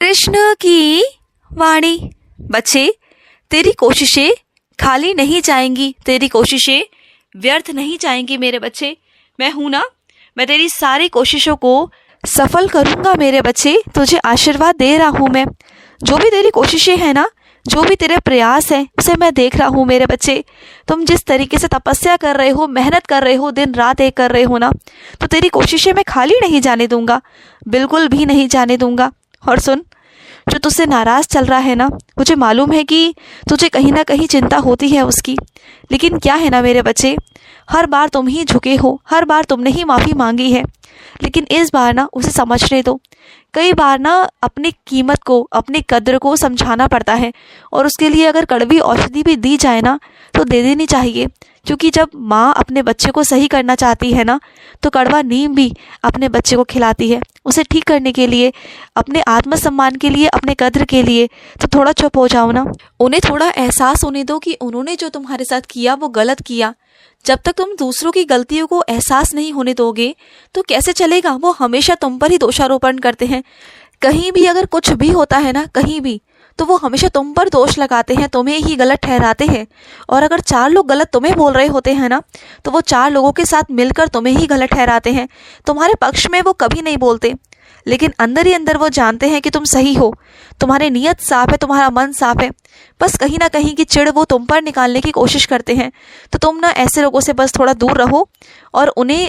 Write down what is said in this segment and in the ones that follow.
कृष्ण की वाणी। बच्चे, तेरी कोशिशें खाली नहीं जाएंगी, तेरी कोशिशें व्यर्थ नहीं जाएंगी मेरे बच्चे। मैं हूं ना, मैं तेरी सारी कोशिशों को सफल करूंगा मेरे बच्चे। तुझे आशीर्वाद दे रहा हूं मैं। जो भी तेरी कोशिशें हैं ना, जो भी तेरे प्रयास है, उसे मैं देख रहा हूँ मेरे बच्चे। तुम जिस तरीके से तपस्या कर रहे हो, मेहनत कर रहे हो, दिन रात एक कर रहे हो ना, तो तेरी कोशिशें मैं खाली नहीं जाने दूंगा, बिल्कुल भी नहीं जाने दूंगा। और सुन, जो तुझसे नाराज़ चल रहा है ना, मुझे मालूम है कि तुझे कहीं ना कहीं चिंता होती है उसकी, लेकिन क्या है ना मेरे बच्चे, हर बार तुम ही झुके हो, हर बार तुमने ही माफ़ी मांगी है, लेकिन इस बार ना उसे समझने दो। कई बार ना अपनी कीमत को, अपनी कद्र को समझाना पड़ता है, और उसके लिए अगर कड़वी औषधि भी दी जाए ना तो दे देनी चाहिए, क्योंकि जब माँ अपने बच्चे को सही करना चाहती है ना, तो कड़वा नीम भी अपने बच्चे को खिलाती है, उसे ठीक करने के लिए, अपने आत्मसम्मान के लिए, अपने कद्र के लिए। तो थोड़ा चुप हो जाओ ना, उन्हें थोड़ा एहसास होने दो कि उन्होंने जो तुम्हारे साथ किया वो गलत किया। जब तक तुम दूसरों की गलतियों को एहसास नहीं होने दोगे तो कैसे चलेगा। वो हमेशा तुम पर ही दोषारोपण करते हैं। कहीं भी अगर कुछ भी होता है ना, कहीं भी, तो वो हमेशा तुम पर दोष लगाते हैं, तुम्हें ही गलत ठहराते हैं। और अगर 4 लोग गलत तुम्हें बोल रहे होते हैं ना, तो वो 4 लोगों के साथ मिलकर तुम्हें ही गलत ठहराते हैं। तुम्हारे पक्ष में वो कभी नहीं बोलते, लेकिन अंदर ही अंदर वो जानते हैं कि तुम सही हो, तुम्हारी नीयत साफ है, तुम्हारा मन साफ है। बस कहीं ना कहीं की चिढ़ वो तुम पर निकालने की कोशिश करते हैं। तो तुम ना ऐसे लोगों से बस थोड़ा दूर रहो और उन्हें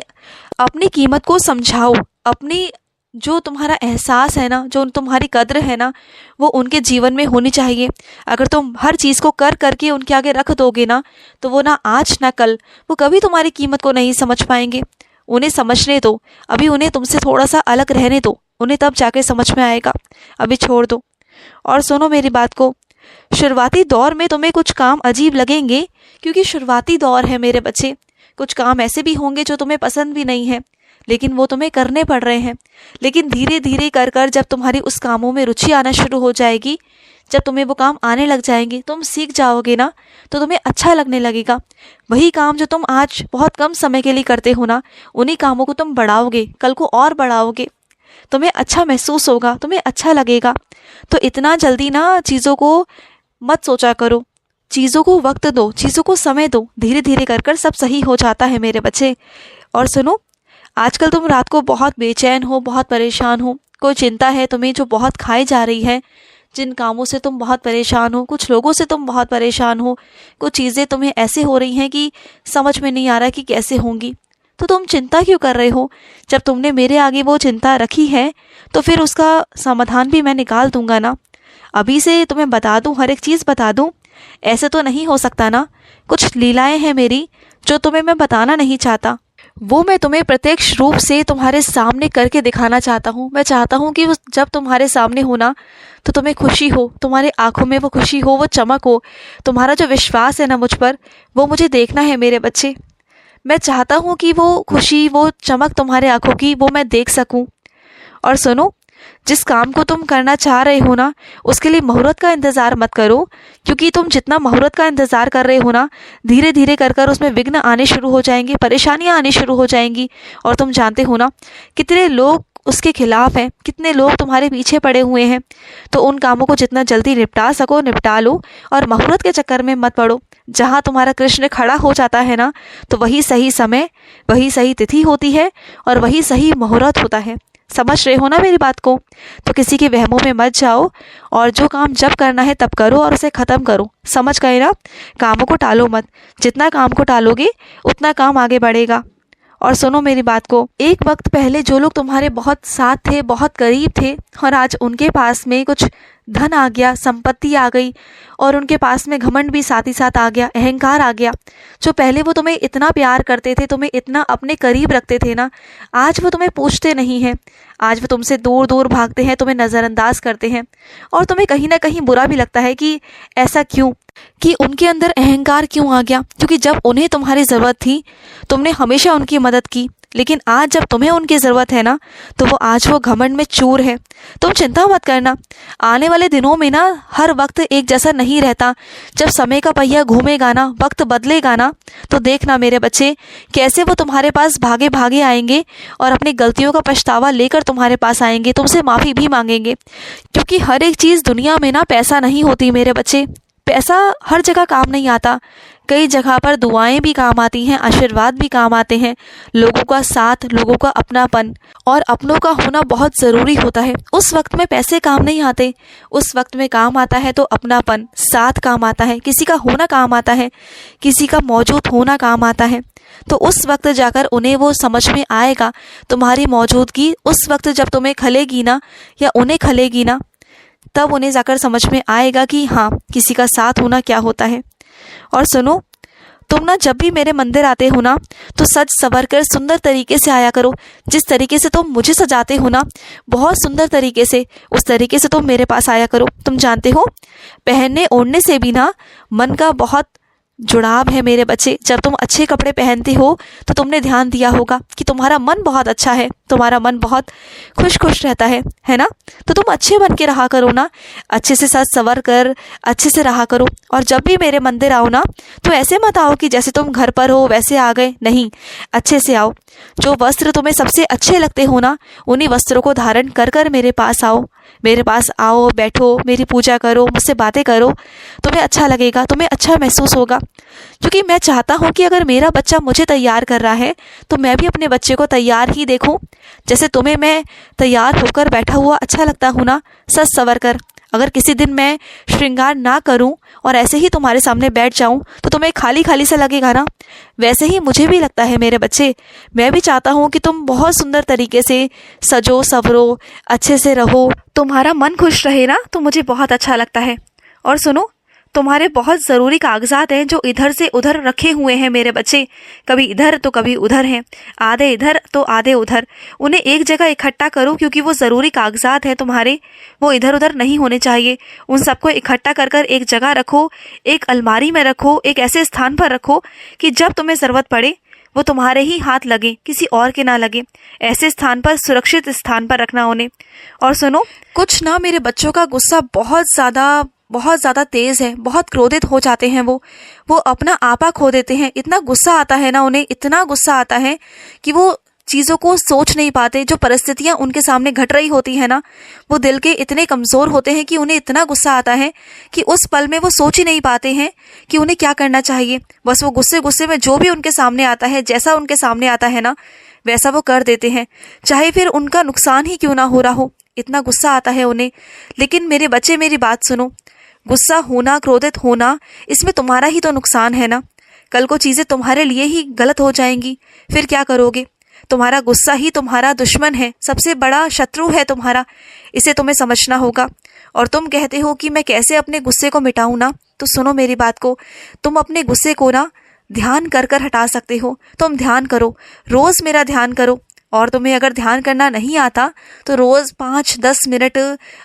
अपनी कीमत को समझाओ। अपनी जो तुम्हारा एहसास है ना, जो तुम्हारी कद्र है ना, वो उनके जीवन में होनी चाहिए। अगर तुम हर चीज़ को कर करके उनके आगे रख दोगे ना, तो वो ना आज ना कल, वो कभी तुम्हारी कीमत को नहीं समझ पाएंगे। उन्हें समझने दो, अभी उन्हें तुमसे थोड़ा सा अलग रहने दो, उन्हें तब जाके समझ में आएगा। अभी छोड़ दो। और सुनो मेरी बात को, शुरुआती दौर में तुम्हें कुछ काम अजीब लगेंगे, क्योंकि शुरुआती दौर है मेरे बच्चे। कुछ काम ऐसे भी होंगे जो तुम्हें पसंद भी नहीं है, लेकिन वो तुम्हें करने पड़ रहे हैं। लेकिन धीरे धीरे कर कर जब तुम्हारी उस कामों में रुचि आना शुरू हो जाएगी, जब तुम्हें वो काम आने लग जाएंगे, तुम सीख जाओगे ना, तो तुम्हें अच्छा लगने लगेगा। वही काम जो तुम आज बहुत कम समय के लिए करते हो ना, उन्हीं कामों को तुम बढ़ाओगे, कल को और बढ़ाओगे, तुम्हें अच्छा महसूस होगा, तुम्हें अच्छा लगेगा। तो इतना जल्दी ना चीज़ों को मत सोचा करो, चीज़ों को वक्त दो, चीज़ों को समय दो। धीरे धीरे कर कर सब सही हो जाता है मेरे बच्चे। और सुनो, आजकल तुम रात को बहुत बेचैन हो, बहुत परेशान हो, कोई चिंता है तुम्हें जो बहुत खाई जा रही है। जिन कामों से तुम बहुत परेशान हो, कुछ लोगों से तुम बहुत परेशान हो, कुछ चीज़ें तुम्हें ऐसे हो रही हैं कि समझ में नहीं आ रहा कि कैसे होंगी। तो तुम चिंता क्यों कर रहे हो? जब तुमने मेरे आगे वो चिंता रखी है, तो फिर उसका समाधान भी मैं निकाल दूंगा ना। अभी से तुम्हें बता दूं, हर एक चीज़ बता दूं? ऐसे तो नहीं हो सकता ना। कुछ लीलाएं हैं मेरी जो तुम्हें मैं बताना नहीं चाहता, वो मैं तुम्हें प्रत्यक्ष रूप से तुम्हारे सामने करके दिखाना चाहता हूँ। मैं चाहता हूँ कि जब तुम्हारे सामने हो ना, तो तुम्हें खुशी हो, तुम्हारे आंखों में वो खुशी हो, वो चमक हो। तुम्हारा जो विश्वास है ना मुझ पर, वो मुझे देखना है मेरे बच्चे। मैं चाहता हूँ कि वो खुशी, वो चमक तुम्हारे आंखों की, वो मैं देख सकूँ। और सुनो, जिस काम को तुम करना चाह रहे हो ना, उसके लिए मुहूर्त का इंतज़ार मत करो, क्योंकि तुम जितना मुहूर्त का इंतज़ार कर रहे हो ना, धीरे धीरे कर कर उसमें विघ्न आने शुरू हो जाएंगे, परेशानियां आनी शुरू हो जाएंगी। और तुम जानते हो ना, कितने लोग उसके खिलाफ हैं, कितने लोग तुम्हारे पीछे पड़े हुए हैं। तो उन कामों को जितना जल्दी निपटा सको निपटा लो, और मुहूर्त के चक्कर में मत पड़ो। जहाँ तुम्हारा कृष्ण खड़ा हो जाता है ना, तो वही सही समय, वही सही तिथि होती है, और वही सही मुहूर्त होता है। समझ रहे हो ना मेरी बात को? तो किसी के वहमों में मत जाओ, और जो काम जब करना है तब करो और उसे ख़त्म करो। समझ गए ना? कामों को टालो मत। जितना काम को टालोगे उतना काम आगे बढ़ेगा। और सुनो मेरी बात को, एक वक्त पहले जो लोग तुम्हारे बहुत साथ थे, बहुत करीब थे, और आज उनके पास में कुछ धन आ गया, संपत्ति आ गई, और उनके पास में घमंड भी साथ ही साथ आ गया, अहंकार आ गया। जो पहले वो तुम्हें इतना प्यार करते थे, तुम्हें इतना अपने करीब रखते थे ना, आज वो तुम्हें पूछते नहीं हैं। आज वो तुमसे दूर दूर भागते हैं, तुम्हें नज़रअंदाज करते हैं। और तुम्हें कहीं ना कहीं बुरा भी लगता है कि ऐसा क्यों, कि उनके अंदर अहंकार क्यों आ गया। क्योंकि जब उन्हें तुम्हारी ज़रूरत थी, तुमने हमेशा उनकी मदद की, लेकिन आज जब तुम्हें उनकी ज़रूरत है ना, तो आज वो घमंड में चूर है। तुम चिंता मत करना, आने वाले दिनों में ना हर वक्त एक जैसा नहीं रहता। जब समय का पहिया घूमेगा ना, वक्त बदलेगा ना, तो देखना मेरे बच्चे कैसे वो तुम्हारे पास भागे भागे आएंगे और अपनी गलतियों का पछतावा लेकर तुम्हारे पास आएंगे, तुमसे माफ़ी भी मांगेंगे। क्योंकि हर एक चीज़ दुनिया में ना पैसा नहीं होती मेरे बच्चे। पैसा हर जगह काम नहीं आता। कई जगह पर दुआएं भी काम आती हैं, आशीर्वाद भी काम आते हैं, लोगों का साथ, लोगों का अपनापन और अपनों का होना बहुत ज़रूरी होता है। उस वक्त में पैसे काम नहीं आते, उस वक्त में काम आता है तो अपनापन, साथ काम आता है, किसी का होना काम आता है, किसी का मौजूद होना काम आता है। तो उस वक्त जाकर उन्हें वो समझ में आएगा, तुम्हारी मौजूदगी उस वक्त जब तुम्हें खलेगी ना या उन्हें खलेगी ना, तब उन्हें जाकर समझ में आएगा कि हाँ, किसी का साथ होना क्या होता है। और सुनो, तुम ना जब भी मेरे मंदिर आते हो ना, तो सज संवर कर सुंदर तरीके से आया करो। जिस तरीके से तुम मुझे सजाते हो ना, बहुत सुंदर तरीके से, उस तरीके से तुम मेरे पास आया करो। तुम जानते हो, पहनने ओढ़ने से भी ना मन का बहुत जुड़ाव है मेरे बच्चे। जब तुम अच्छे कपड़े पहनते हो तो तुमने ध्यान दिया होगा कि तुम्हारा मन बहुत अच्छा है, तुम्हारा मन बहुत खुश खुश रहता है ना। तो तुम अच्छे बन के रहा करो ना, अच्छे से सज संवर कर अच्छे से रहा करो। और जब भी मेरे मंदिर आओ ना, तो ऐसे मत आओ कि जैसे तुम घर पर हो वैसे आ गए, नहीं, अच्छे से आओ। जो वस्त्र तुम्हें सबसे अच्छे लगते हो ना, उन्हीं वस्त्रों को धारण कर कर मेरे पास आओ। मेरे पास आओ, बैठो, मेरी पूजा करो, मुझसे बातें करो, तुम्हें अच्छा लगेगा, तुम्हें अच्छा महसूस होगा। क्योंकि मैं चाहता हूँ कि अगर मेरा बच्चा मुझे तैयार कर रहा है, तो मैं भी अपने बच्चे को तैयार ही देखूँ। जैसे तुम्हें मैं तैयार होकर बैठा हुआ अच्छा लगता हूँ ना, सज संवर कर। अगर किसी दिन मैं श्रृंगार ना करूं और ऐसे ही तुम्हारे सामने बैठ जाऊं, तो तुम्हें खाली खाली सा लगेगा ना। वैसे ही मुझे भी लगता है मेरे बच्चे। मैं भी चाहता हूं कि तुम बहुत सुंदर तरीके से सजो संवरो, अच्छे से रहो, तुम्हारा मन खुश रहे ना, तो मुझे बहुत अच्छा लगता है। और सुनो, तुम्हारे बहुत ज़रूरी कागजात हैं जो इधर से उधर रखे हुए हैं मेरे बच्चे। कभी इधर तो कभी उधर हैं, आधे इधर तो आधे उधर। उन्हें एक जगह इकट्ठा करो, क्योंकि वो ज़रूरी कागजात हैं तुम्हारे, वो इधर उधर नहीं होने चाहिए। उन सबको इकट्ठा कर कर एक जगह रखो, एक अलमारी में रखो, एक ऐसे स्थान पर रखो कि जब तुम्हें ज़रूरत पड़े वो तुम्हारे ही हाथ लगे, किसी और के ना लगे। ऐसे स्थान पर, सुरक्षित स्थान पर रखना उन्हें। और सुनो, कुछ ना मेरे बच्चों का गुस्सा बहुत ज़्यादा तेज़ है, बहुत क्रोधित हो जाते हैं। वो अपना आपा खो देते हैं। इतना गुस्सा आता है ना उन्हें, इतना गुस्सा आता है कि वो चीज़ों को सोच नहीं पाते। जो परिस्थितियाँ उनके सामने घट रही होती है ना, वो दिल के इतने कमज़ोर होते हैं कि उन्हें इतना गुस्सा आता है कि उस पल में वो सोच ही नहीं पाते हैं कि उन्हें क्या करना चाहिए। बस वो गुस्से में जो भी उनके सामने आता है, जैसा उनके सामने आता है ना, वैसा वो कर देते हैं, चाहे फिर उनका नुकसान ही क्यों ना हो रहा हो। इतना गुस्सा आता है उन्हें। लेकिन मेरे बच्चे, मेरी बात सुनो, गुस्सा होना, क्रोधित होना, इसमें तुम्हारा ही तो नुकसान है ना। कल को चीज़ें तुम्हारे लिए ही गलत हो जाएंगी, फिर क्या करोगे। तुम्हारा गुस्सा ही तुम्हारा दुश्मन है, सबसे बड़ा शत्रु है तुम्हारा। इसे तुम्हें समझना होगा। और तुम कहते हो कि मैं कैसे अपने गुस्से को मिटाऊं ना, तो सुनो मेरी बात को। तुम अपने गुस्से को ना ध्यान कर कर हटा सकते हो। तुम ध्यान करो, रोज़ मेरा ध्यान करो। और तुम्हें अगर ध्यान करना नहीं आता, तो रोज़ 5-10 मिनट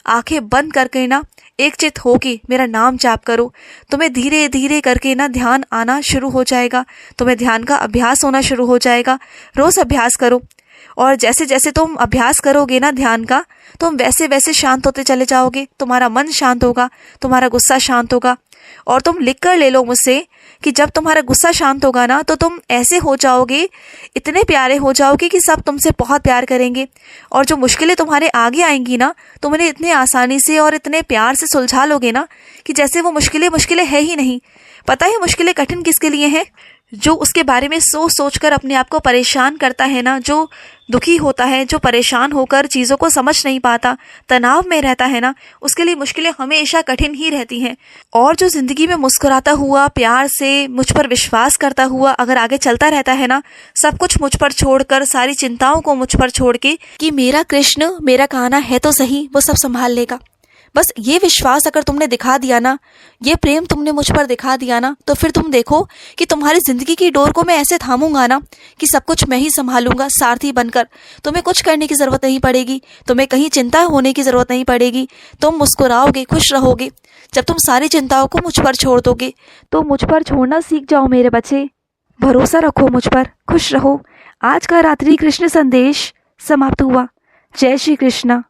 आंखें बंद करके ना एक चित होके मेरा नाम जाप करो। तुम्हें धीरे धीरे करके ना ध्यान आना शुरू हो जाएगा, तुम्हें ध्यान का अभ्यास होना शुरू हो जाएगा। रोज़ अभ्यास करो, और जैसे जैसे तुम अभ्यास करोगे ना ध्यान का, तुम वैसे वैसे शांत होते चले जाओगे। तुम्हारा मन शांत होगा, तुम्हारा गुस्सा शांत होगा। और तुम लिख कर ले लो मुझसे कि जब तुम्हारा गुस्सा शांत होगा ना, तो तुम ऐसे हो जाओगे, इतने प्यारे हो जाओगे कि सब तुमसे बहुत प्यार करेंगे। और जो मुश्किलें तुम्हारे आगे आएंगी ना, तुम उन्हें इतने आसानी से और इतने प्यार से सुलझा लोगे ना, कि जैसे वो मुश्किलें है ही नहीं। पता है मुश्किलें कठिन किसके लिए हैं? जो उसके बारे में सोच कर अपने आप को परेशान करता है ना, जो दुखी होता है, जो परेशान होकर चीज़ों को समझ नहीं पाता, तनाव में रहता है ना, उसके लिए मुश्किलें हमेशा कठिन ही रहती हैं। और जो ज़िंदगी में मुस्कुराता हुआ, प्यार से मुझ पर विश्वास करता हुआ अगर आगे चलता रहता है ना, सब कुछ मुझ पर छोड़कर, सारी चिंताओं को मुझ पर छोड़ के कि मेरा कृष्ण, मेरा कान्हा है तो सही, वो सब संभाल लेगा। बस ये विश्वास अगर तुमने दिखा दिया ना, ये प्रेम तुमने मुझ पर दिखा दिया ना, तो फिर तुम देखो कि तुम्हारी ज़िंदगी की डोर को मैं ऐसे थामूंगा ना कि सब कुछ मैं ही संभालूंगा, सारथी बनकर। तुम्हें कुछ करने की ज़रूरत नहीं पड़ेगी, तुम्हें कहीं चिंता होने की ज़रूरत नहीं पड़ेगी। तुम मुस्कुराओगे, खुश रहोगे। जब तुम सारी चिंताओं को मुझ पर छोड़ दोगे, तो मुझ पर छोड़ना सीख जाओ मेरे बच्चे। भरोसा रखो मुझ पर, खुश रहो। आज का रात्रि कृष्ण संदेश समाप्त हुआ। जय श्री कृष्ण।